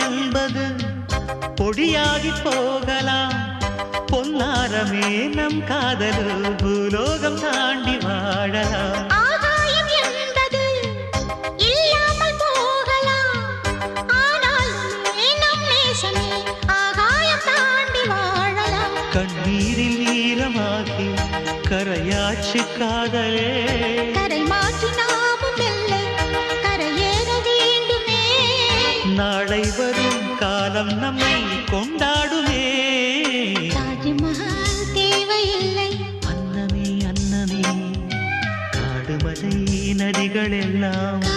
என்பது பொடியாகி போகலாம். பொன்னாரமே நம் காதல் பூலோகம் தாண்டி வாழலாம். ஆகாயம் என்பது இல்லாமல் போகலாம். ஆனால் நம் நேசமே ஆகாயம் தாண்டி வாழலாம். கண்ணீரில் ஈரமாகி கரையாச்சு காதலே. கரை மாற்றி நாமும் இல்லை கரையேற வேண்டுமே. நாளை வரும் காலம் நம்மை கொண்டாடுமே. தாஜ்மஹால் தேவையில்லை அன்னமே அன்னமே காடுமலை நதிகள் எல்லாம்